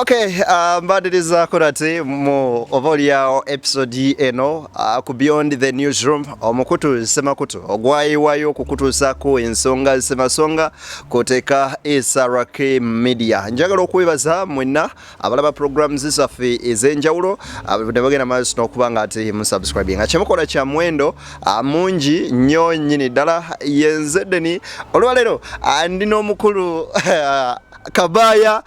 Okay, mbadiriza kurati mu ovolya episode eno ku Beyond the Newsroom omukutu semakutu ogwayiwayo kukutuusa ku ensonga semasonga koteka SRK Media. Njagala okwebaza mwenna abalaba programs zaffe ez'enjawulo abagenda maaso n'okubanga ati musubscribing. Kyemukola kya mwendo mungi nnyo nnyini ddala yenzeddeni olwaleero ndina omukulu Kabaya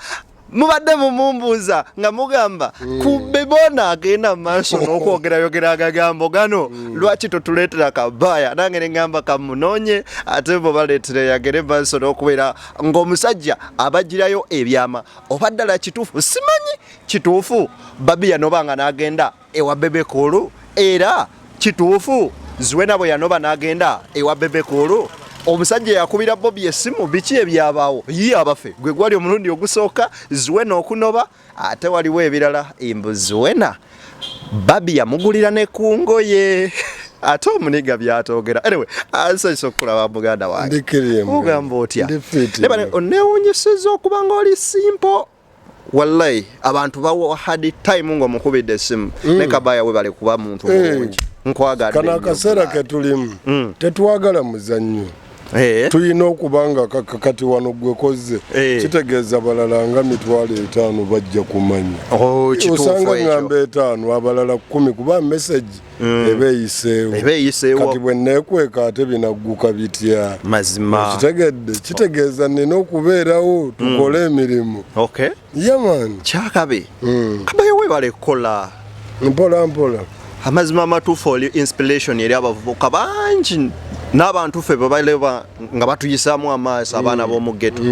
mubadde mumumbuuza nga mugamba kubebona agenda maaso n'okwogera agagambo gano lwaki totuleetera Kabaya nange ne ngamba kamunoonye ate bo baleetera yagere maaso n'okubeera ng'omusajja abagirayo ebyama oba ddala kituufu simanyi kituufu Babi yanoba nga n'agenda ewa Bebe Cool era kituufu Zuena bwe yanoba n'agenda ewa Bebe Cool omusajja yakubira Bobby essimu biki ebyabaawo ye abafe gwe gwali omulundi ogusooka Zuena okunoba ate waliwo ebirala embu Zuena Babi yamugulira ne kungoye ate omuniga byatogera anyway ansayisa okulaba muganda wange ugamba otya onewunyisizza okuba nga oli simple wallahi abantu bawa hard time ng'omukubidde essimu ne Kabaya we bale kuba muntu mulungi nkwagadde kana akaseera ke tulimu tetwagala muzannyo tuyina okubanga kati wano gwe koze kitegeeza balala nga 5,000 bajja kumanya osanga ngamba 5 abalala 10 kuba message ebeeyiseewo kati bwe neekweka ate binagguka bitya mazima kitegeeza nina okubeerawo tukole emirimu yaman kyakabe Kabaya webale kukola mpola amazima amatuufu oli inspiration eri abavubuka bangi n'abantu ffe babaleba nga batuyisaamu amaaso abaana b'omu ghetto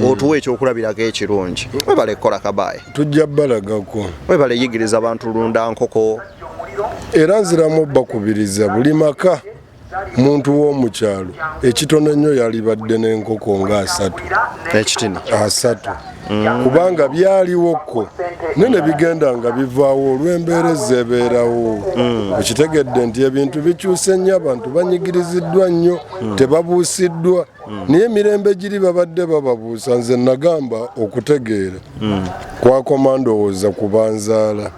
otuwa ekyokulabirako ekirungi webale kukola Kabaya tujja balagako webale yigiriza abantu lunda nkoko era nziramu bakubiriza buli maka muntu w'omukyalo ekitono nnyo yalibadde n'enkoko nga 3 ekitini 3 kubanga byaliwoko nene bigenda nga bivaawo olw'embeera ezeebeerawo okitegedde nti ebintu bikyuse nnyo abantu banyigiriziddwa nnyo tebabuusiddwa naye emirembe giri babadde bababuusa nze nagamba okutegeera kwakoma ndowooza kubanzaala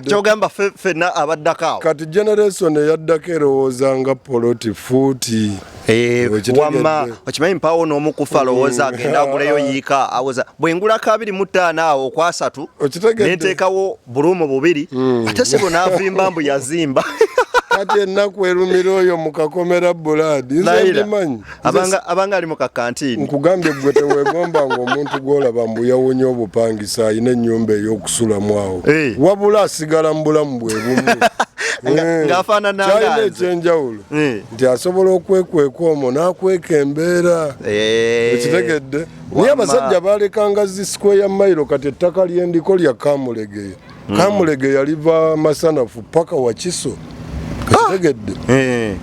kyogamba ffenna abaddako kati generation eyaddako erowooza nga poloti fuuti wamma okimanyi mpaawo n'omukufa alowooza agenda aguleyo yiika awoza bwe ngulako 25 awo okwasatu nenteekawo buluumu 2 ate sibo n'avimba mbu yazimba kati ennaku erumira oyo mukakomera buladi nze ndimanyi abanga ali mu kakantini nkugambye gwe teweegomba ng'omuntu gw'olaba mbu yawonye obupangisa alina ennyumba ey'okusulamu awo wabula asigala mu bulamu bwe bumu ng'afaanana kyalina ekyenjawulo nti asobola okwekweka omwo n'akweka embeera ekitegedde naye abasajja balekanga Square Mile kati ettaka ly'endiko lya Kamulegeya liva Masanafu paka Wakiso kitegedde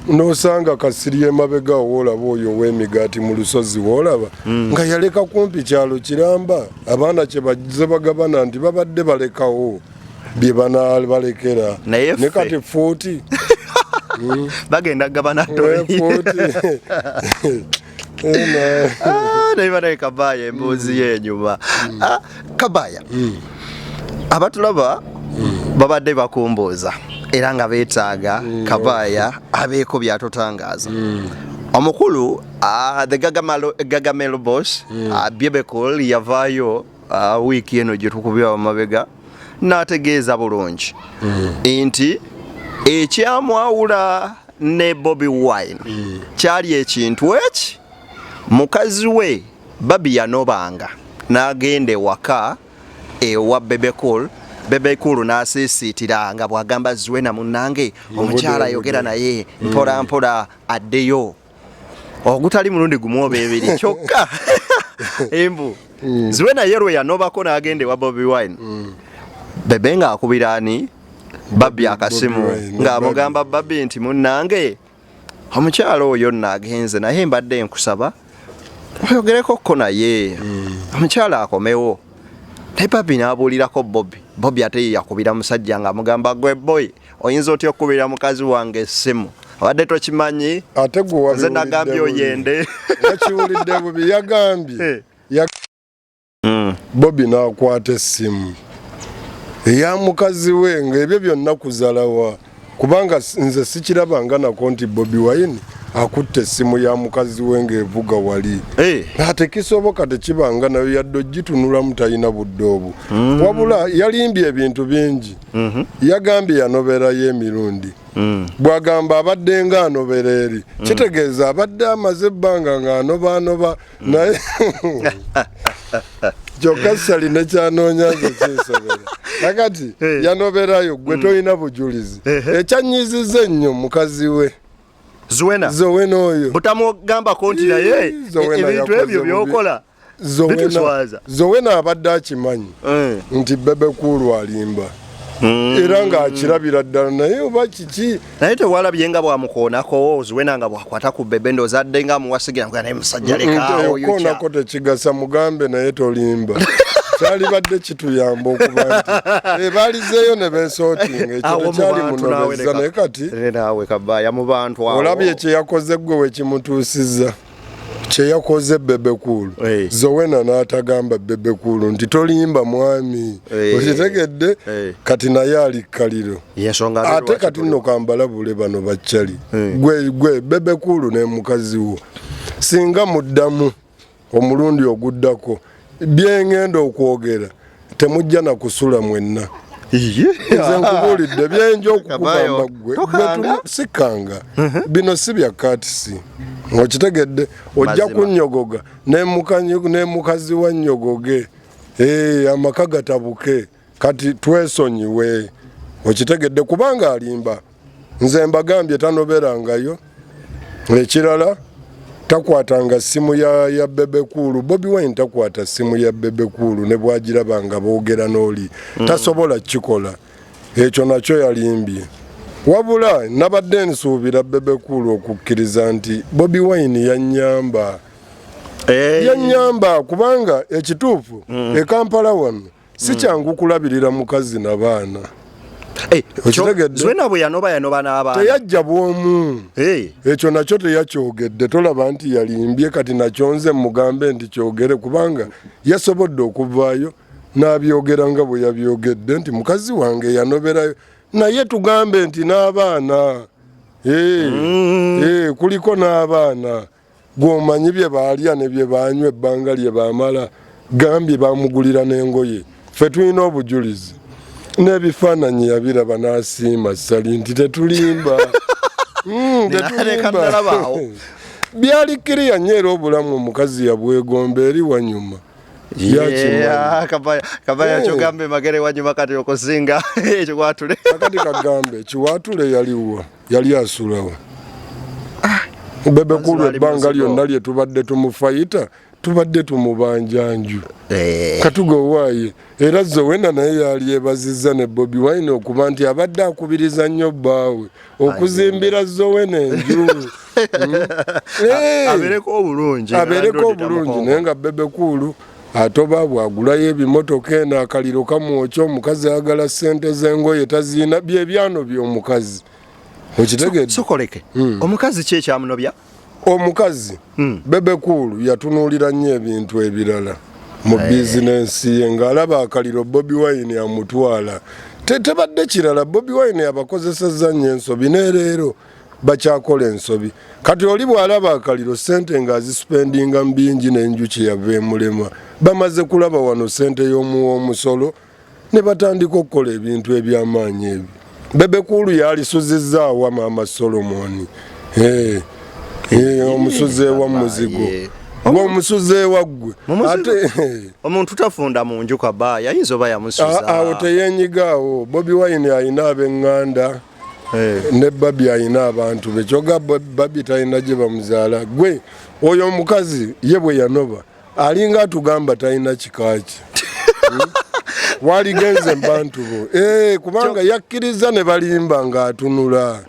n'osanga Kasiri emabega woolaba oyo w'emigaati mu lusozi woolaba nga yaleka kumpi kyalo Kiramba abaana kye bazze bagabana nti babadde balekawo bye balekera ne kati 40 bagenda gabana naye Kabaya embuuzi y'enyuma Kabaya abatulaba babadde bakumbuuza era nga beetaaga Kabaya abeeko byatutangaaza omukulu the Gagamelo boss Bebe Cool yavaayo wiiki eno gye tukubya amabega n'ategeeza bulungi nti ekyamwawula ne Bobi Wine kyali ekintu eki mukazi we Babi yanobanga n'agenda ewaka ewa Bebe Cool n'asiisiitira nga bw'agamba Zuena munnange omukyala ayogera naye mpola mpola addeyo ogutali mulundi gumu oba ebiri kyokka embu Zuena ye lwe yanobako n'agenda ewa Bobi Wine Bebe ng'akubira ani Babi akasimu ng'amugamba Babi nti munnange omukyala oyo nnagenze naye mbadde nkusaba oyogerekokko naye omukyala akomewo naye Babi n'abuulirako Bobby ate ye yakubira musajja ng'amugamba gwe boy oyinza otya okukubira mukazi wange essimu abadde tokimanyi ate gwe nze nagambye oyende yakiwulidde bubi yagambye Bobby n'akwata essimu eya mukazi we ng'ebyo byonna kuzalawa kubanga nze sikirabanga nako nti Bobi Wine akutte essimu ya mukazi we ng'evuga wali ate kisoboka tekibanga nayo yadde ogitunulamu talina budde obwo wabula yalimbye ebintu bingi yagambye yanoberayo emirundi bwagamba abadde ng'anobera eri kitegeeza abadde amaze ebbanga ng'anobaanoba naye kyokka salina kyanoonya nze kinsobera nakati yanoberayo gwe tolina bujulizi ekyannyiziza ennyo mukazi we Zowena oyo butamugambako nti naye ebintu ebyo byokola bituswaza Zowena abadde akimanyi nti Bebe Cool alimba era ng'akirabira ddala naye oba kiki naye tewalabye nga bwamukoonako Zowena nga bwakwata ku Bebe ndozadde nga amuwasigira nga naye musajja lekaawo okoonako tekigasa mugambe naye tolimba kyalibadde kituyamba okuba nti baalizeeyo ne beesootinga ekyo tekyali munobeza naye kati naawe kabaya mu bantu awo olabye kyeyakoze gwe wekimutuusizza kyeyakoze Bebe Cool Zowena n'atagamba Bebe Cool nti tolimba mwami okitegedde kati naye ali kkaliro ate kati nno kambalabule bano bakyali gwe Bebe Cool ne mukazi wo singa muddamu omulundi oguddako byengenda okwogera temujja na kusula mwenna nze nkubuulidde byenja okukugamba gwe sikanga bino si bya katisi okitegedde ojja kunnyogoga ne mukazi wa nnyogoge amaka gatabuke kati twesonyiwe okitegedde kubanga alimba nze mbagambye tanoberangayo ekirala takwatanga simu ya Bebe Cool Bobi Wine takwata simu ya Bebe Cool ne bwagirabanga boogera n'oli tasobola kikola ekyo nakyo yalimbye wabula nabadde nsuubira Bebe Cool okukkiriza nti Bobi Wine yannyamba kubanga ekituufu e Kampala wano si kyangu kulabirira mukazi n'abaana Zowena bwe yanoba n'abaana teyajja bwomu ekyo nakyo teyakyogedde tolaba nti yalimbye kati nakyo nze mugambe nti kyogere kubanga yasobodde okuvaayo n'abyogera nga bwe yabyogedde nti mukazi wange yanoberayo naye tugambe nti n'abaana kuliko n'abaana gw'omanyi bye baalya ne bye baanywa ebbanga lye baamala gambye bamugulira n'engoye ffe tulina obujulizi n'ebifaananyi yabiraba n'asiima sali nti tetulimba byali kiriya nnyo era obulamu omukazi yabwegomba eri wanyuma kabaya kyogambe magere wanyuma kati okusinga ekiwatule akati kagambe kiwatule yaliwa yali asulawa Bebe Cool ebbanga lyonna lye tubadde tumufayita tubadde tumubanja nju katugowaaye era Zowena naye yali ebazizza ne Bobi Wine okuba nti abadde akubiriza nnyo bbaawe okuzimbira Zowena enju abeereko obulungi naye nga Bebe Cool atoba bwagulayo ebimotoka eno akaliro kamwokya omukazi ayagala ssente z'engoye taziina byebyano by'omukazi okitegedde sokoleke omukazi ki ekyamunobya omukazi Bebe Cool yatunuulira nnyo ebintu ebirala mu bizinensi ye ng'alaba akaliro Bobi Wine amutwala tebadde kirala Bobi Wine abakozesezza nnyo ensobi n'ereero bakyakola ensobi kati oli bw'alaba akaliro ssente ng'azisupendinga mu bingi n'enjuki yava emulema bamaze kulaba wano ssente y'omusolo ne batandika okukola ebintu eby'amaanyi ebyo Bebe Cool yalisuzizzaawa Maama Solomon omusuze wa muzigo ng'omusuze waggwe ate omuntu tafunda mu nju kabaya ayinza oba yamusuza awo teyenyigaawo Bobi Wine ayina ab'eŋŋanda ne Babi ayina abantu be kyoga Babi talina gye bamuzaala gwe oyo omukazi ye bwe yanoba alinga atugamba talina kikaaki waligenze mbantu bo kubanga yakkiriza ne balimba ng'atunula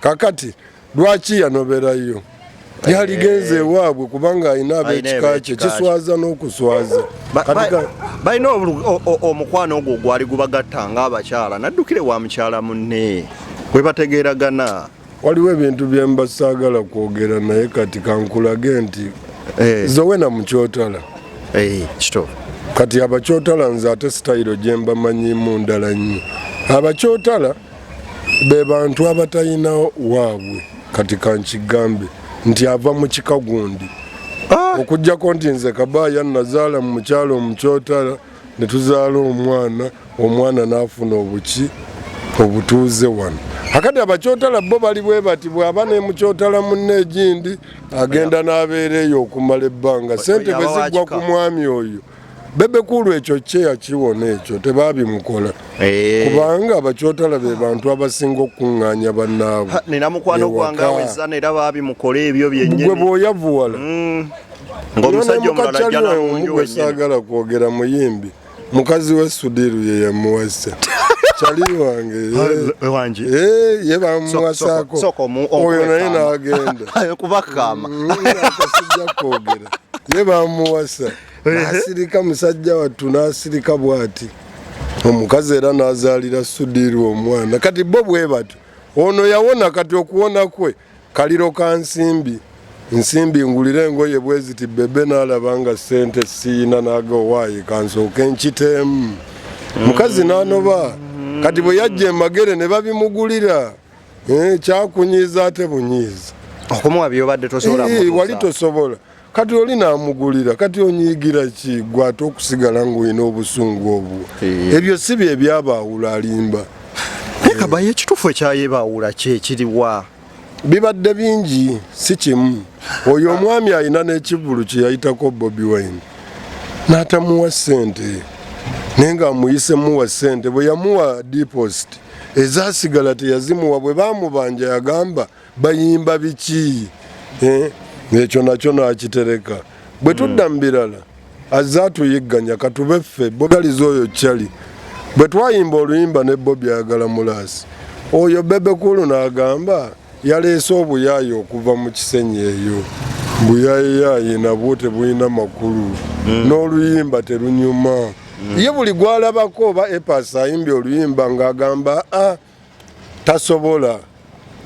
kakati lwaki yanoberayo yaligenze ewaabwe kubanga ayina ab'ekika kye kiswaza n'okuswaza balina omukwano ogwo gwali gubagatta ng'abakyala naddukire wa mukyala munne bwe bategeeragana waliwo ebintu bye mba saagala kwogera naye kati kankulage nti Zowena mukyotala kituufu kati abakyotala nze ate sitayiro gye mbamanyimu ndala nnyo. Abakyotala be bantu abatalina waabwe kati kankigambe nti ava mu kika gundi okujjako nti nze Kabaaya nazaala mu mukyalo omukyotala ne tuzaala omwana n'afuna obutuuze wano. Akati abakyotala bo bali bwe bati bw'aba ne mukyotala munne egindi agenda n'abeera eyo okumala ebbanga sente bwe ziggwa ku mwami oyo. Bebekulu ekyo kye yakiwona ekyo tebabimukola kubanga abakyotala be bantu abasinga okuŋŋaanya bannaabwe. Nina mukwano gwange awezana era babimukola ebyo byennyini. Gwe bw'oyavuwala ng'omusajja omulala ajja n'omunju gwe saagala kwogera muyimbi mukazi we Sudiru ye yamuwasa kyali wange ye bamuwasaako oyo naye n'agenda kubakama akasijja kwogera ye bamuwasa n'asirika musajja wattu n'asirika bw'ati omukazi era n'azaalira Sudiru omwana. Kati bo bwe bati ono yawona kati okuwona kwe kaliro ka nsimbi ngulira engoye bwe ziti bebe n'alaba nga ssente siina n'aga owaayi kansooke nkiteemu. Mukazi n'anoba kati bwe yajja emagere ne babimugulira kyakunyiiza ate bunyiiza okumuwa byobadde tosobola wali tosobola kati oli n'amugulira kati onyiigira ki gwe ate okusigala ng'olina obusungu obwo ebyo si bye byabaawula alimba. Kabaaya ekituufu ekyayebaawula ki ekiriwa? Bibadde bingi si kimu. Oyo omwami alina n'ekivulu kye yayitako Bobi Wine n'atamuwa ssente naye ng'amuyise muwa ssente. Bwe yamuwa deposit ezaasigala teyazimuwa. Bwe baamubanja yagamba bayimba biki ekyo nakyo n'akitereka. Bwe tudda mu birala azze atuyigganya katube ffe bogaliza oyo kyali. Bwe twayimba oluyimba ne Bobi ayagala mulaasi oyo Bebekulu n'agamba yaleese obuyaayi okuva mu Kisenyi eyo. Buyaayi nabwo tebulina makulu n'oluyimba terunyuma. Ye buli gwalabako oba Epas ayimbye oluyimba ng'agamba tasobola.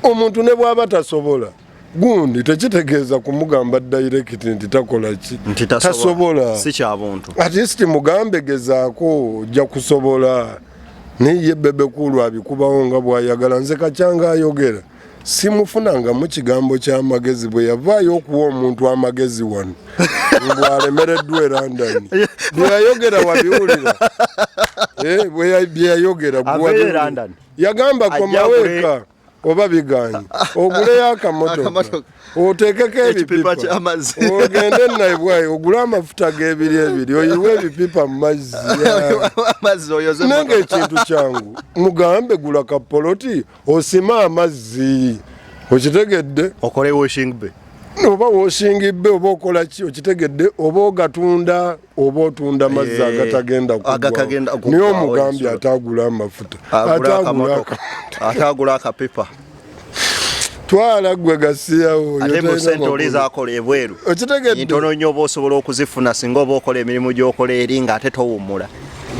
Omuntu ne bw'aba tasobola gundi tekitegeeza kumugamba direct nti takola ki tasobola. Si kya buntu. At least mugambe gezaako ojja kusobola. Naye Bebekulu abikubawo nga bw'ayagala. Nze Kakyanga ayogera simufunanga mu kigambo ky'amagezi bwe yavaayo okuwa omuntu amagezi wano bw'alemereddwa e London byeyayogera wabiwulira byeyayogera yagamba komaweeka oba biganye oguleyo akamotoka oteekeko ebipipa ogende naye ogule amafuta g'ebiri oyiwe ebipipa mu mazzi nange ekintu kyangu mugambe gula kapoloti osima amazzi okitegedde okole washing bay oba washing bay oba okola ki okitegedde oba ogatunda oba otunda mazzi agatagenda kugwa niye omugambye atagula amafuta atagula akapipa twala gwe gasiyawo ate mu sente olizakola ebweru ntono nnyo oba osobola okuzifuna singa oba okola emirimu gy'okola eri ng'ate towummula.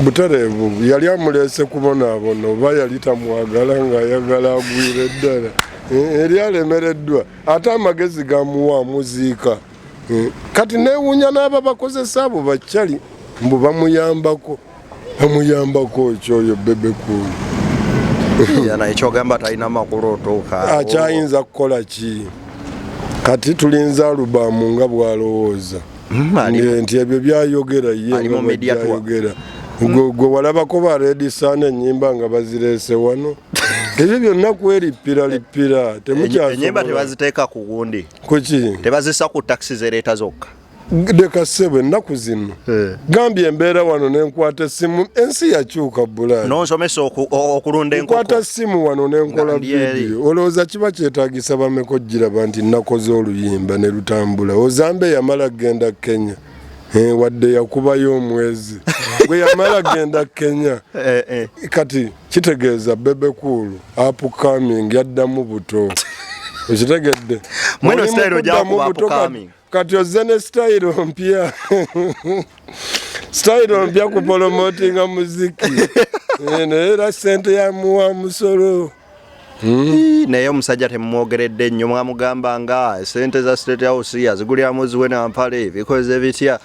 Butereevu yali amuleese kubonaabona oba yali tamwagala ng'ayagala agwire ddala eri alemereddwa ate amagezi gamuwa amuziika. Kati neewuunya n'aba bakozesa abo bakyali mbu bamuyambako ekyoyo Bebekulu yana ekyogamba talina makulu otuuka akyayinza kukola ki? Kati tulinza alubamu nga bw'alowooza nti ebyo byayogera ye nga byayogera. Gwe walabako ba Red Sun ennyimba nga bazireese wano ebyo byonna kwerippira ennyimba tebaziteeka ku gundi kuki tebazisa ku takisi zereeta zokka dekasebwe ennaku zino gambye embeera wano nenkwata essimu ensi yakyuka bulayi nonsomesa okulunda enkoko nkwata ssimu wano nenkola vidiyo olowooza kiba kyetaagisa bameko giraba nti nakoze oluyimba ne lutambula ozambe yamala genda Kenya wadde yakubayo omwezi bwe yamala genda Kenya kati kitegeeza Bebekulu upcoming yaddamu buto okitegedde mweno style gyakuba upcoming kati ozze ne style mpya kupolomotinga muziki naye era ssente yamuwa musolo naye omusajja temumwogeredde nnyo mwamugamba nga sente za State House yaziguliramu ziwe nampale bikoze bitya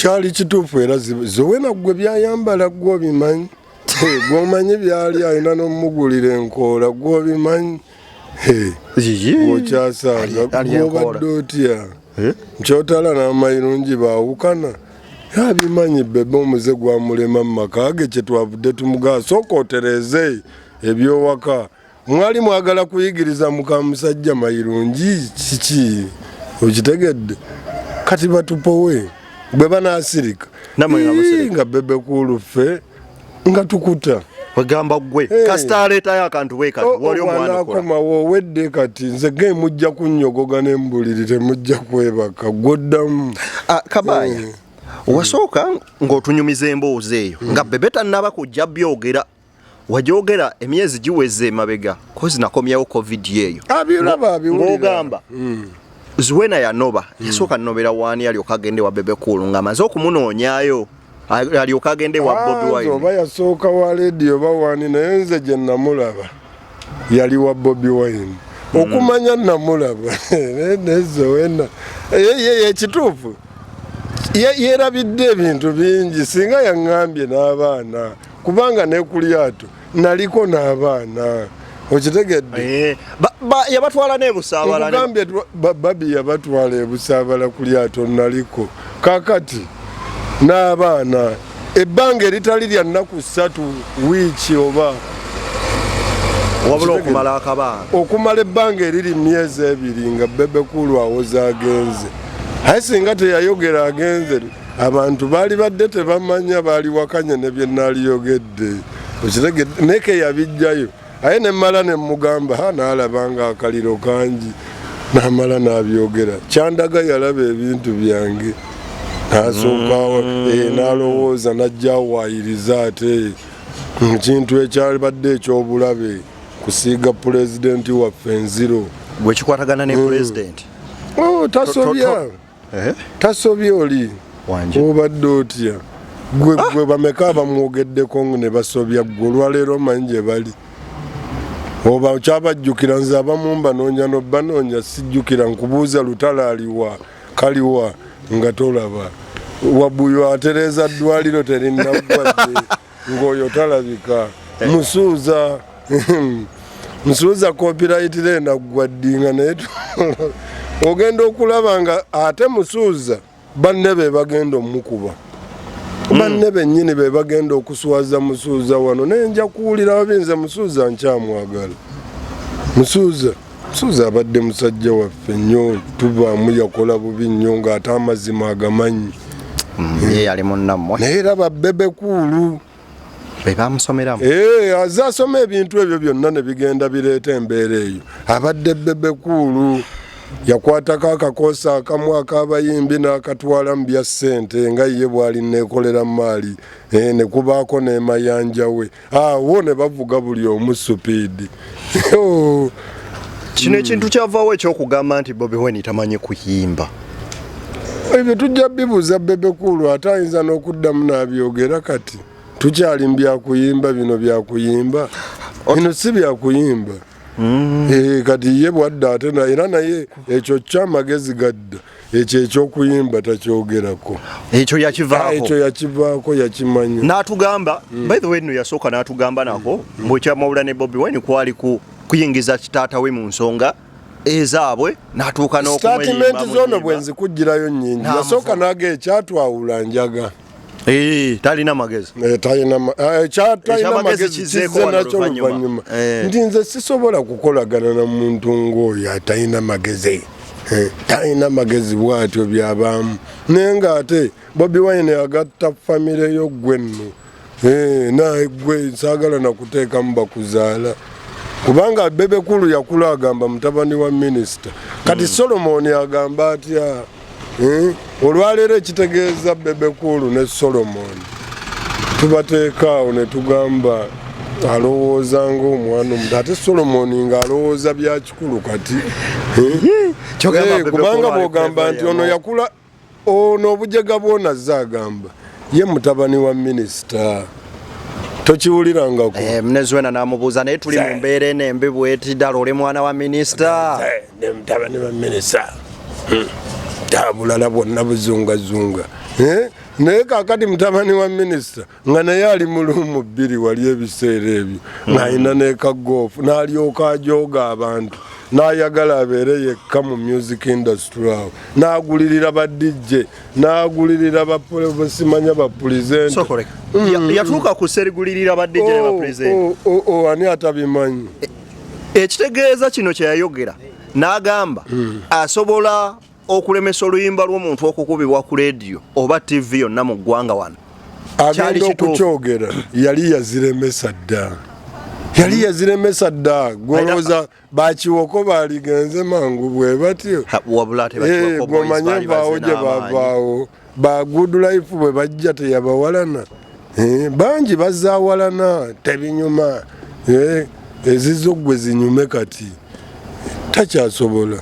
kyali kituufu era Zuwena gwe byayambala gw'obimanyi gw'omanyi byali alina n'omugulira enkoola gw'obimanyi gwokyasaaga gw'obadde otya nkyotala n'amayirungi baawukana yabimanyi bebe omuze gwamulema mu maka ge kyetwavudde tumugaa sooka otereze ebyowaka mwali mwagala kuyigiriza muka musajja mayirungi kiki okitegedde kati batupowe bwe banaasirika nga bebe kuluffe nga tukuta wegamba gwe kasita aleetayo akantu bwe kati wali omwana akomawo owedde kati nze ge mujja kunnyogoga n'embuliri temujja kwebaka gwoddamu Kabaaya wasooka ng'otunyumiza emboozi eyo nga bebe tannaba kujja byogera wajogera emyezi giweze mabega kozi nakomyawo covid yeyo ng'ogamba Zuwena yanoba yasooka nnobera waani alyoka agende wa bebe kulu nga amaze okumunoonyaayo alyoka agende wa Bobi Wine oba yasooka wa lediyo oba waani naye nze gye namulaba yali wa Bobi Wine okumanya namulaba ne Zuwena ye kituufu yerabidde ebintu bingi singa yaŋŋambye n'abaana kubanga nekulyato naliko n'abaana okitegedde yabatwala n'ebusaabala nkugambye babi yabatwala ebusaabala ku lyato naliko kakati n'abaana ebbanga eritali lya nnaku 3 wiiki oba wabula okumala akabanga okumala ebbanga eriri myezi 2 nga bebe kulu awoza agenze aye singa teyayogera agenze abantu baali badde tebamanya baali wakanye ne bye naaliyogedde okitegedde neke yabijjayo aye nemala nemugamba naalabanga akaliro kangi namala nabyogera kyandaga yalaba ebintu byange nasookawo nalowooza najja awayiriza ate kintu ekyabadde ekyobulabe kusiiga pulezidenti waffe enziro gwekikwatagana ne pulezidenti tasobya oli obadde otya gwe bameka bamwogeddeko ne basobya gwe olwaleero manyi gye bali oba kyabajjukira nze abamu mbanoonya nobbanoonya sijjukira nkubuuza lutala aliwa kaliwa nga tolaba wabuyo atereeza ddwaliro terinnaggwadde ng'oyo talabika musuuza copyright enaggwaddinga naye ogenda okulaba nga ate musuuza banne be bagenda omukuba banne bennyini be bagenda okuswaza musuuza wano naye nja kuwulirawo binze musuuza nkyamwagala musuuza abadde musajja waffe nnyo tubaamu yakola bubi nnyo ng'ate amazima agamanyi yali munnammwe naye raba bebe kuulu bebamusomeramu aze asoma ebintu ebyo byonna ne bigenda bireeta embeera eyo abadde bebe kuulu yakwatako akakoosi akamu ak'abayimbi n'akatwala mu bya ssente nga ye bw'ali neekolera maali ne kubaako n'emayanja we awo ne bavuga buli omu supiidi kino ekintu kyavaawo ekyokugamba nti Bobi Wine tamanyi kuyimba ebyo tujja bibuuza bebe kuulu ate ayinza n'okuddamu n'abyogera kati tukyali mu byakuyimba bino byakuyimba bino si byakuyimba kati ye bwadda ate era naye ekyo kyamagezi gadda ekyo ekyokuyimba takyogerako ekyo yakivaako yakimanya n'atugamba by the way no yasooka n'atugamba nako bwekyamawula ne Bobi Wine kwali kuyingiza kitaata we mu nsonga ezaabwe n'atuuka n'okumuyimba zono bwenzi kujjirayo nnyingi yasooka naga ekyatwawula njaga talina magezi talina magezi kizze nakyo oluvannyuma nti nze sisobola kukolagana na muntu ng'oyo atalina magezi talina magezi bwatyo byabaamu naye ng'ate Bobi Wine agatta famire yo gwe nno naye gwe saagala nakuteekamu bakuzaala kubanga bebe kulu yakula agamba mutabani wa minisita kati Solomon agamba atya olwaleero ekitegeeza bebe kulu ne Solomon tubateekaawo ne tugamba alowooza ng'omwana omuto ate Solomon ng'alowooza bya kikulu kati kubanga bw'ogamba nti ono yakula ono obujega bw'onazze agamba ye mutabani wa minisita tokiwulirangako Zuwena n'amubuuza naye tuli mu mbeera enembi bweti ddala oli mwana wa minisita mutabani wa minisita bulala bwonna buzungazunga naye kakati mutabani wa minisita nga naye ali mu lumu bbiri wali ebiseera ebyo ng'alina n'ekagoofu n'alyoka ajooga abantu n'ayagala abeere yekka mu music industry awo n'agulirira ba DJ n'agulirira simanya bapulezidenti yatuuka ku serigulirira ba DJ ne bapulezidenti ani atabimanyi ekitegeeza kino kye yayogera n'agamba asobola okulemesa oluyimba lw'omuntu okukubibwa ku leediyo oba TV yonna mu ggwanga wano agenda okukyogera yali yaziremesa dda golooza bakiwoko baaligenze mangu bwe batyo gomanye nvaawo gye baavaawo ba good life bwe bajja teyabawalana bangi bazaawalana tebinyuma ezizo gwe zinyume kati takyasobola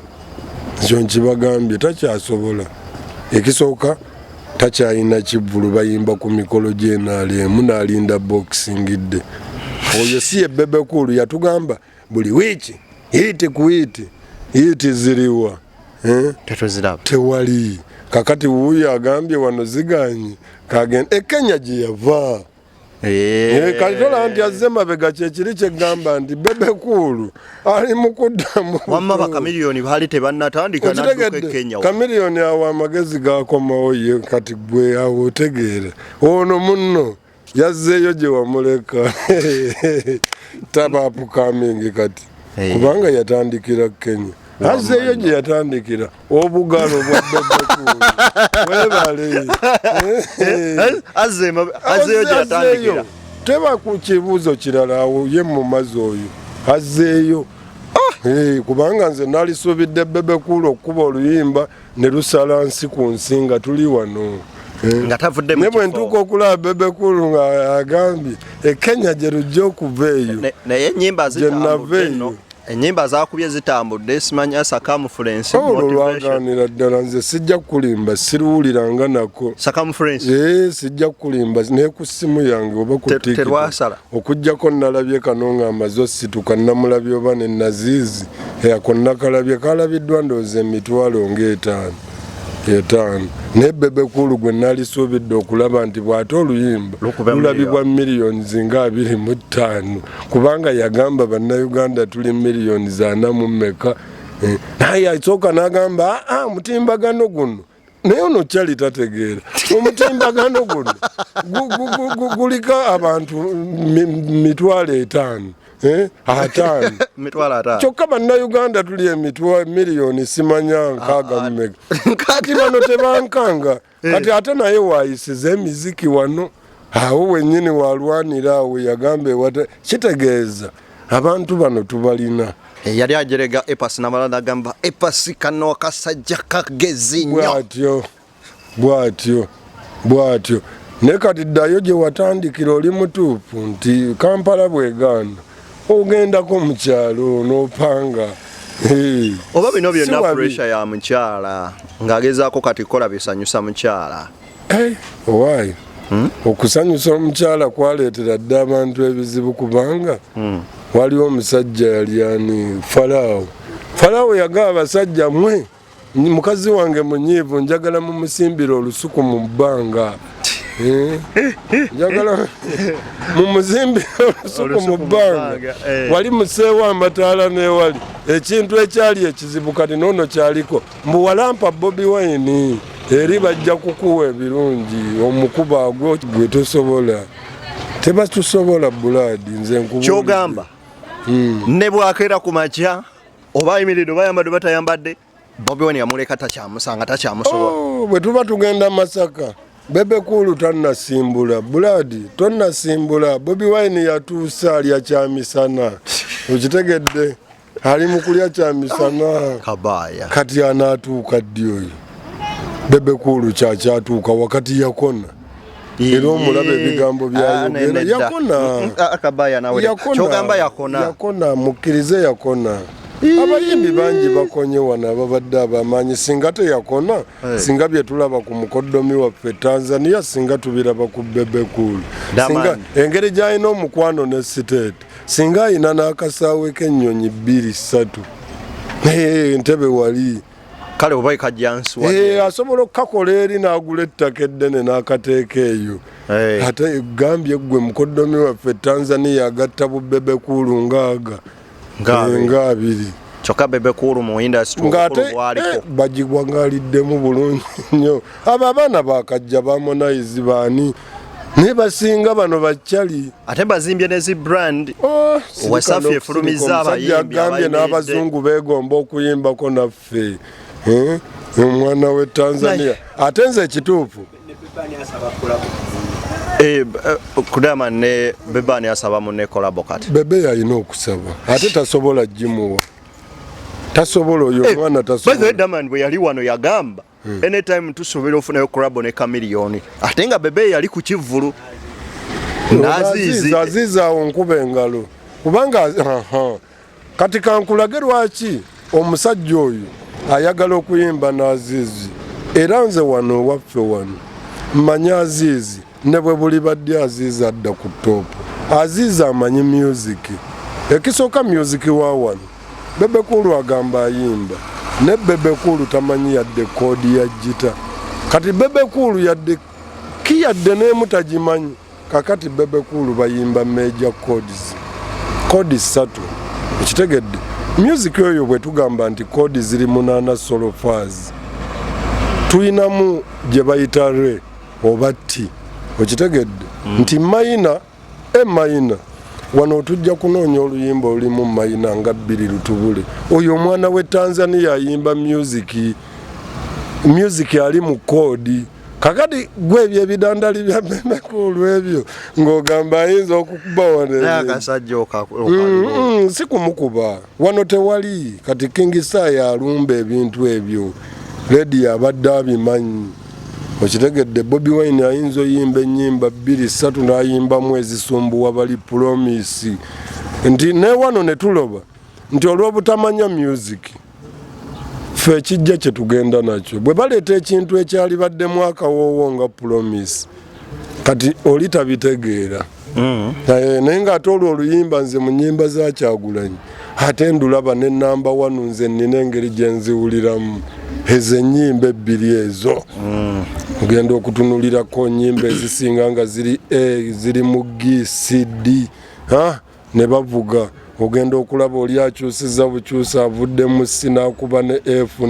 ekyo nkibagambye takyasobola ekisooka takyalina kivvulu bayimba ku mikolo gy'enaalemu n'alinda boxingidde oyo si ye Bebe Cool yatugamba buli wiiki hiiti ku hiiti ziriwa tewali kakati wuuyo agambye wano ziganye kagenda Kenya gye yava kalitola nti azze mabega kyekiri kyegamba nti Bebe Cool ali mu kuddamu wamma bakamiliyoni baali tebannatandika nadduka Kenya kamiliyoni awo amagezi gakomawo ye kati gwe awo otegeera ono munno yazzeeyo gye wamuleka tabapukamingi kati kubanga yatandikira Kenya azzeeyo gye yatandikira obugalo bwa Bebe Cool webale azzeeyo gye yatandikira teba ku kibuuzo kirala awo ye mumazi oyo azzeeyo kubanga nze nalisuubidde Bebe Cool okuba oluyimba ne lusala nsi ku nsi nga tuli wano ne bwe ntuuka okulaba Bebe Cool nga agambye Kenya gye lujja okuva eyo naye ennyimba zitambuddeno ennyimba zakubye zitambudde simanya circumference olwo lwaganira ddala nze sijja kulimba siruwuliranga nako sijja kulimba naye ku ssimu yange oba ku terwasala okujjako nalabye kano nga amaze osituka namulabye oba ne Nazizi ako nakalabye kalabiddwa ndowooza emitwalo ng'etaano naye Bebe Cool gwe nalisuubidde okulaba nti bw'ate oluyimba lulabibwa miliyoni nga 25 kubanga yagamba bannayuganda tuli miliyoni 40 naye asooka n'agamba mutimbagano guno naye ono kyali tategeera omutimbagano guno guliko abantu 5,000 kyokka bannayuganda tuli miliyoni simanya 6 kati bano tebankanga kati ate naye waayisiza emiziki wano awo wennyini walwanira awo yagamba ewata kitegeeza abantu bano tubalina yali ajerega Epasi namala nagamba Epasi kano kasajja kagezi nnyo bw'atyo naye kati ddayo gye watandikira oli mutuufu nti Kampala bw'egaana ogendako mu kyalo n'opanga oba bino byonna pressure ya mukyala ng'agezaako kati kola bisanyusa mukyala owaayi okusanyusa omukyala kwaleetera dde abantu ebizibu kubanga waliwo omusajja yali ani Falaawo yagaba abasajja mmwe mukazi wange munyiivu njagala mumusimbira olusuku mu bbanga njagala mumuzimbira olusuku mu bbanga wali museewo amataala n'ewali ekintu ekyali ekizibu kati noono kyaliko mbuwalampa Bobi Wine eri bajja kukuwa ebirungi omukuba agwo gwe tosobola tebatusobola buladi nze nkubuulidde kyogamba ne bwakeera ku makya oba ayimiridde oba ayambadde oba tayambadde Bobi Wine yamuleka takyamusanga takyamusobola bwe tuba tugenda Masaka Bebe Cool tannasimbula buladi tonnasimbula Bobi Wine yatuusa alya kyamisana okitegedde ali mu kulya kyamisana kabaya kati anaatuuka ddi oyo Bebe Cool kyakyatuuka wakati yakona era omulaba ebigambo byayogera yakona mukkirize yakona abayimbi bangi bakonye wano ababadde abamaanyi singa teyakona singa bye tulaba ku mukoddomi waffe Tanzania singa tubiraba ku Bebe Cool singa engeri gy'alina omukwano ne state singa alina n'akasaawe k'ennyonyi 2-3 entebe wali kale oba ikajjansuwa asobola okukakola eri n'agula ettaka eddene n'akateeka eyo ate gambye gwe mukoddomi waffe Tanzania agatta bubebekulu ngaaga nga abiri kyokka bebekulu mu industry ng'ate bagigwangaliddemu bulungi nnyo abo abaana bakajja ba Harmonize baani ne basinga bano bakyali ate bazimbye ne zi brand Wasafi efulumiza abayimbi agambye n'abazungu beegomba okuyimbako naffe omwana we Tanzania ate nze ekituufu kudama ne Bebani asaba munne kolabo kati Bebe yalina okusaba ate tasobola gimuwa tasobola oyo mwana tasobola by the Diamond bwe yali wano yagamba anytime tusobera ofunayo kolabo ne Chameleone ate nga Bebe yali ku kivulu Azizi awo nkuba engalo kubanga kati kankulage lwaki omusajja oyo ayagala okuyimba n'Azizi era nze wano waffe wano manya Azizi ne bwe buli badde Azizi adda ku topu Azizi amanyi music ekisooka music wa wano Bebekulu agamba ayimba ne Bebekulu tamanyi yadde kodi ya gita kati Bebekulu yadde kiyadde n'emutagimanyi kakati Bebekulu bayimba major kodi 3 ekitegedde music oyo bwe tugamba nti kodi ziri 8 solo faz tuyinamu gye bayita re oba ti okitegedde nti mayina mayina wano tujja kunoonya oluyimba olulimu mayina nga 2 lutubule oyo omwana we Tanzania ayimba music ali mu kodi kakati gwe ebyo ebidandali bya Bebekulu ebyo ng'ogamba ayinza okukuba wano si kumukuba wano tewali kati King Saya alumba ebintu ebyo Lady abadde abimanyi okitegedde Bobby Wine ayinza oyimba ennyimba 2-3 n'ayimbamu ezisumbuwa bali Promise nti ne wano ne tuloba nti olw'obutamanya music ffe ekijja kye tugenda nakyo bwe baleeta ekintu ekyali badde mwaka woowo nga Promise kati oli tabitegeera naye ng'ate olwo oluyimba nze mu nnyimba za Kyagulanyi ate ndulaba ne namba 1 nze nnina engeri gye nziwuliramu ezo ennyimba 2 ezo ogenda okutunulirako nnyimba ezisinga nga ziri mu G, C, D ne bavuga ogenda okulaba oli akyusiza bukyusa avudde mu C n'akuba ne F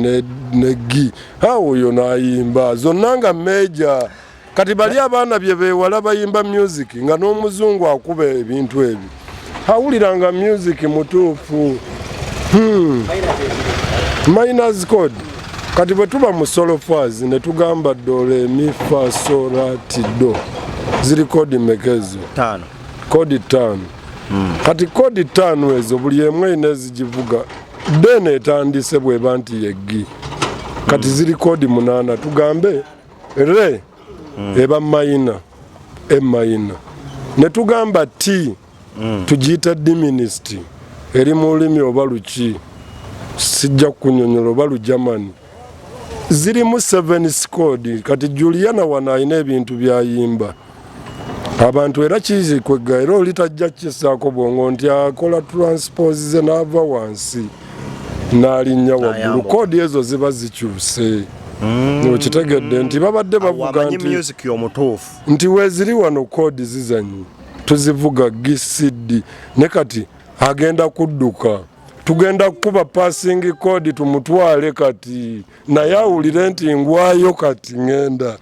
ne G oyo n'ayimba zonna nga meja kati bali abaana bye beewala bayimba music nga n'omuzungu akuba ebintu ebyo awuliranga music mutuufu minus code kati bwe tuba mu solo faz ne tugamba do re mi fa so la ti do ziri kodi mekezo 5 kodi 5 kati kodi 5 ezo buli emwe inezigivuga dene etandise bweba nti yeggi kati ziri kodi 8 tugambe re eba mayina mayina ne tugamba T tugiyita diminished eri mu lulimi oba luki sijja kunyonyola oba Lujamani zirimu 7 skodi kati Juliana wana ayina ebintu byayimba abantu era kizi kwegga era olitajja kisaako bwongo nti akola transpose n'ava wansi n'alinnya waggulu kodi ezo ziba zikyuse okitegedde nti babadde bavuga nti weeziri wano kodi zizanyi tuzivuga GCD ne kati agenda kudduka tugenda kuba passing code tumutwale kati naye awulire nti ngwayo kati ngenda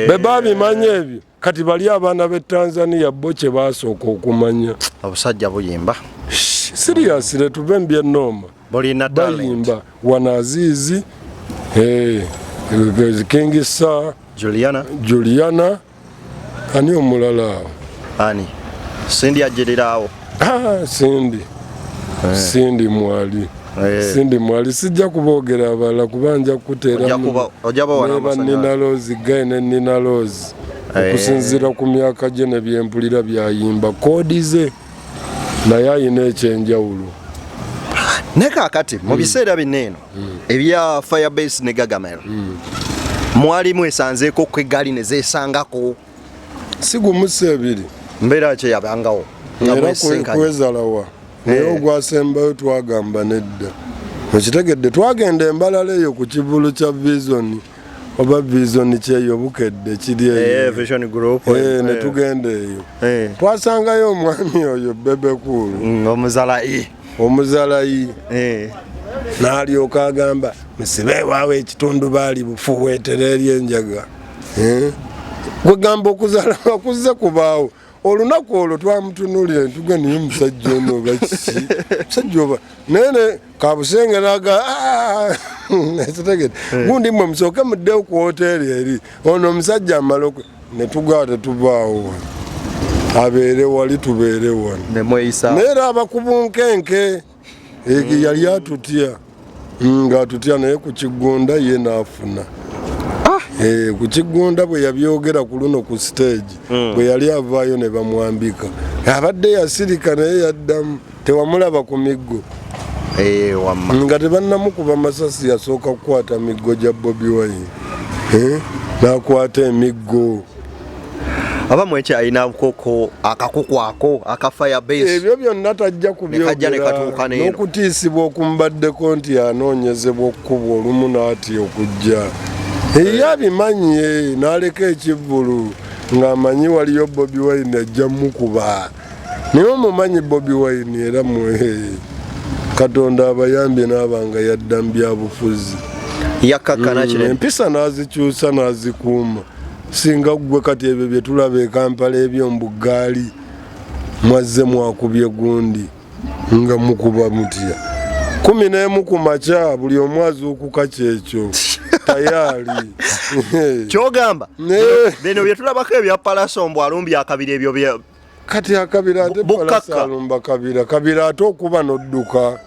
beba bimanye ebyo kati bali abaana b'e Tanzania bo kye basooka okumanya abasajja buyimba seriously tuve mbye noma bayimba wana Azizi King Sa Juliana ani omulala ani Cindy ajiriraawo Cindy mwali Cindy mwali sijja kuboogera abala kubanja kuteera neba Nina Rose gaine Nina Rose okusinzira ku myaka gye ne byempulira byayimba kodi ze naye ayina ekyenjawulo ne kaakati mu biseera bineeno ebya Firebase ne Gargamel mwalimu esanzeeko kweggali ne zeesangako sigumuse ebiri mbeera kye yabangawo era kwezalawa naye ogwasembayo twagamba nedda Okitegedde twagenda Embalala eyo ku kivulu kya Vision oba Vision kyeyo bukedde kiri eyo Vision Group ne tugenda eyo twasangayo omwami oyo Bebe Cool omuzalayi n'alyoka agamba musibe waawe ekitundu baali bufuweetere eryenjaga kwegamba okuzala kuzze kubaawo olunaku olwo twamutunulira ntugenda naye musajja ono bakiki musajja oba nene kabusenge naga nekitegedde gundi mmwe musooke muddewo ku hoteeri eri ono omusajja amala ne tugaa tetuvaawo abeere wali tubeere wano neera abakubunkenke yali atutya ng'atutya naye ku Kigunda ye n'afuna ku Kigunda bwe yabyogera ku luno ku stage bwe yali avaayo ne bamwambika abadde yasirika naye yaddamu tewamulaba ku miggo nga tebannamukuba masasi yasooka kukwata miggo gya Bobi Wine n'akwata emiggo abamu ekyo alina koko akakukwako aka fire base ebyo byonna tajja kubyogera n'okutiisibwa okumbaddeko nti anoonyezebwa okukubwa olumu n'atya okujja abimanyi n'aleka ekivvulu ng'amanyi waliyo Bobi Wine ajja mukuba naye omumanyi Bobi Wine era Katonda abayambye n'abanga yadda mu byabufuzi yakkakkana empisa n'azikyusa n'azikuuma singa gwe kati ebyo bye tulaba e Kampala ebyo mu Bugaali mwazze mwakubye gundi nga mukuba mutya 11 ku makya buli omu azuukuka kyekyo tayali kyogamba bino bye tulabako ebya Palasombo alumbi akabiri ebyo kati akabira ate Palasalumba kabira ate okuba n'odduka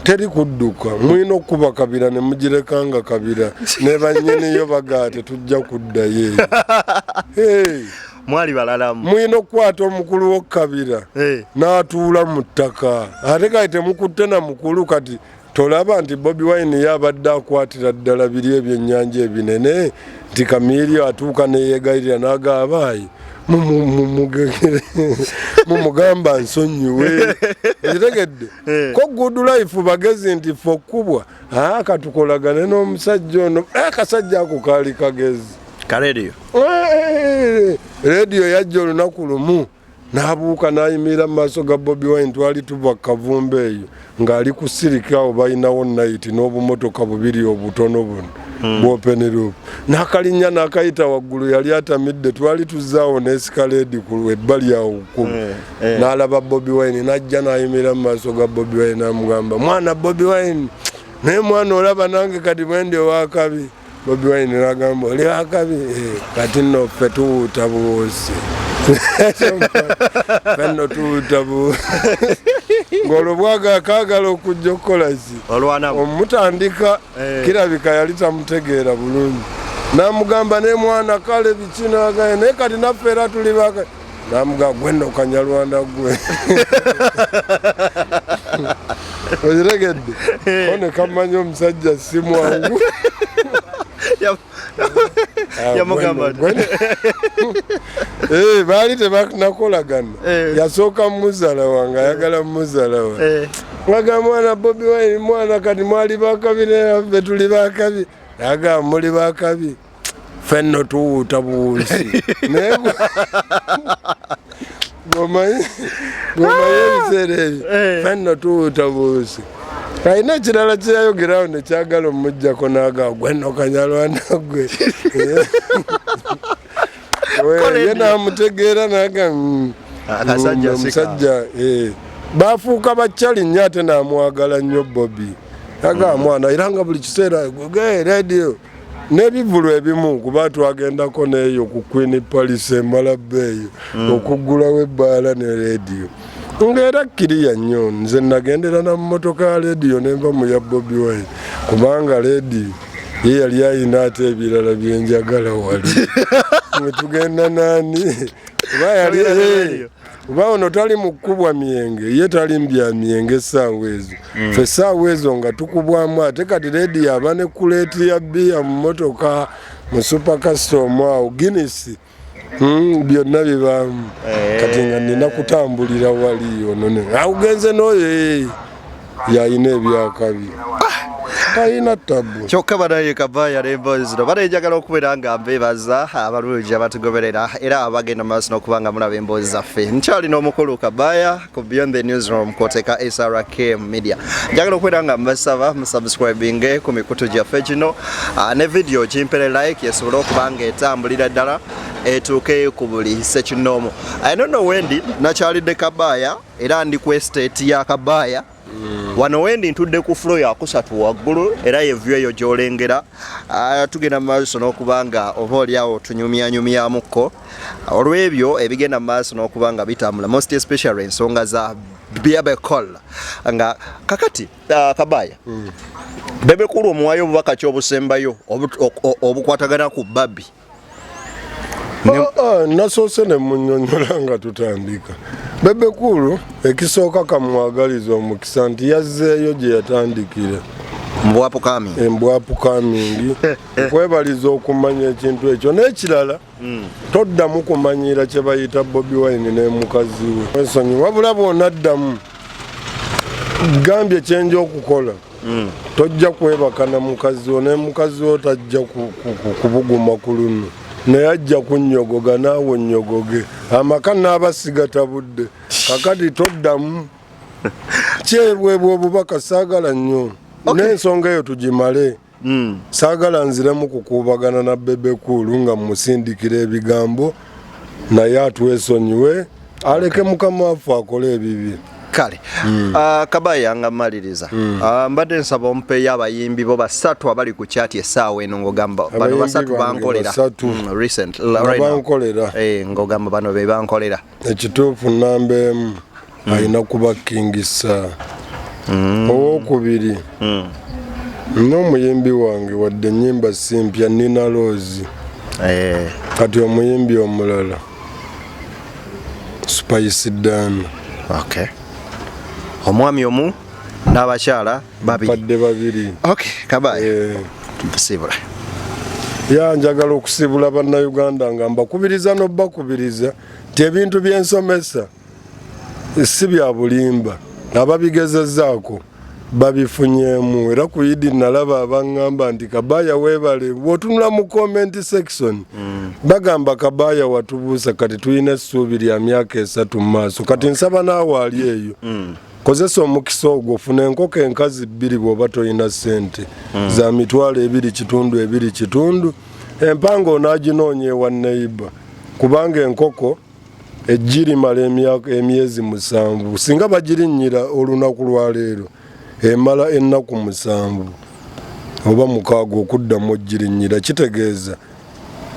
teri kudduka mwina okuba kabira ne mugireka nga kabira ne bannyiniyo bagaate tujja kuddayo mwali balalamu mwina okukwata omukulu w'okukabira n'atuula mu ttaka ate kati temukutte na mukulu kati tolaba nti Bobi Wine yabadde akwatira ddala biri ebyennyanja ebinene nti Kamirio atuuka neyeegayirira n'agabaayi mumugamba nsonyiwe ekitegedde ko Good Life bagezi nti ffe okkubwa katukolagane n'omusajja ono akasajja ako kaali kagezi rediyo yajja olunaku lumu n'abuuka n'ayimirira mu maaso ga Bobi Wine twali tuva Kavumba eyo ng'ali ku sirika awo balinawo nayiti n'obumotoka bubiri obutono buno bwopenerup n'akalinnya n'akayita waggulu yali atamidde twali tuzzaawo n'esikaledi ku ebbali awo kkumu n'alaba Bobi Wine n'ajja n'ayimirira mu maaso ga Bobi Wine n'amugamba mwana Bobi Wine naye mwana olaba nange kati bwendi owakabi Bobi Wine n'agamba oli wakabi kati nno ffe tuwuuta buwuusi fenno tuwuuta buwuusi ng'olwo bwaga akaagala okujja okukola ki omutandika kirabika yali tamutegeera bulungi n'amugamba ne mwana kale biki n'agaya naye kati naffe era tuli baka n'amugamba gwe nno Kanyarwanda gwe okitegedde one kamanyi omusajja si mwangu yamugamba baali tebanakolagana yasooka muzala wange ayagala muzala wange aga mwana Bobi Wine mwana kati mwali bakabi naffe tuli bakabi aga muli bakabi fenno tuwuuta buwuusi naye gomaye ebiseera ebyo fenno tuwuuta buwuusi alina ekirala kyeyayogerawo nekyagala omujjako n'aga gwe nno Kanyarwanda gwe ye n'amutegeera n'aga omusajja bafuuka bakyali nnyo ate n'amwagala nnyo Bobi aga mwana era nga buli kiseera ge rediyo n'ebivulu ebimu kuba twagendako n'eyo ku Queen Palace Embalabba eyo okuggulawo ebbaala ne rediyo ng'era kkiriya nnyo nze nagendera na mmotoka ya rediyo nenva mu ya Bobi Wine kubanga rediyo ye yali ayina ate ebirala byenjagala wali netugenda nani kuba ono tali mukubwa myenge ye tali mbya myenge essaawa ezo ffe essaawa ezo nga tukubwamu ate kati rediyo aba ne kuleeti ya bbiya mu mmotoka mu super custom awo Guinness byonna bibaamu kati nga nina kutambulira wali ono awugenze n'oyo yayina ebyakabi ayina tabu kyokka banaye Kabaya n'emboozi zino banenjagala okubeera nga mbeebaza abalungi abatugoberera era abagenda maaso n'okuba nga mulaba emboozi zaffe nkyali n'omukulu Kabaya ku Beyond the Newsroom kwoteeka SRK Media njagala okubeera nga mbasaba musubscribinge ku mikutu gyaffe gino ne video kimpere like esobole okuba nga etambulira ddala etuuke ku buli ssekinoomu I don't know wendi nakyalidde Kabaya era ndi ku estate ya Kabaya wano wendi ntudde ku floor ya kusatu waggulu era ye view eyo gy'olengera tugenda maaso n'okuba nga oba oliawo tunyumyanyumyamukko olw'ebyo ebigenda maaso n'okuba nga bitambula most especially ensonga za Bebekul nga kakati Kabaya Bebekul omuwayo obubaka ki obusembayo obukwatagana ku Babi nasoose ne munnyonnyola nga tutandika Bebekul ekisooka kamwagaliza omukisa nti yazzeeyo gye yatandikira embwapukamingi okwebaliza okumanya ekintu ekyo n'ekirala toddamu kumanyira kye bayita Bobi Wine ne mukazi we ensonyi wabula bw'onaddamu gambye kyenja okukola tojja kwebaka na mukazi wo ne mukazi wo tajja kubuguma ku luno naye ajja kunnyogoga naawe nnyogoge amaka n'abasiga tabudde kakati toddamu kyebwebwe obubaka saagala nnyo n'ensonga eyo tugimale saagala nziremu kukuubagana na Bebekul nga musindikira ebigambo naye atwesonyiwe aleke mukama waffe akole ebibi kale Kabaya nga maliriza mbadde nsaba ompeeyo abayimbi bo basatu abali ku kyati essaawa eno ng'ogamba bano basatu bankolera recent ng'ogamba bano be bankolera ekituufu namba emu alina kubakingisa owokubiri n'omuyimbi wange wadde ennyimba simpya Nina Rose kati omuyimbi omulala Spice Dan omwami omu n'abakyala babiri Kabaya tusibula njagala okusibula bannayuganda nga mbakubiriza n'obbakubiriza ti ebintu by'ensomesa si bya bulimba ababigezezzaako babifunyemu era ku Idi nalaba abaŋŋamba nti Kabaya weebale bw'otunula mu comment section bagamba Kabaya watubuusa kati tulina essuubi lya myaka 3 mu maaso kati nsaba naawe ali eyo kozesa omukisa ogwo ofuna enkoko enkazi 2 bw'oba tolina ssente za $2.2 empanga onaaginoonya ewa neiba kubanga enkoko ejjirimala emyezi 7 singa bagirinnyira olunaku lwaleero emala ennaku 7 oba 6 okuddamu ogirinnyira kitegeeza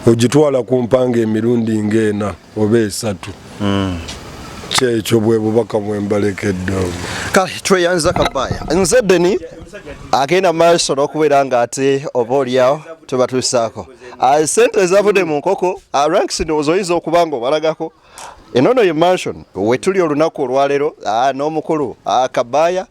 ogitwala ku mpanga emirundi ng'ena oba 3 kyekyo bwe bubaka bwe mbalekedde kale tweyanza Kabaya nze Deni agenda maaso n'okubeera nga ate oba oliawo tubatuusaako sente ezavudde mu nkoko ranks ndowooza oyinza okuba nga obalagako enono ye mansion we tuli olunaku olwaleero n'omukulu Kabaya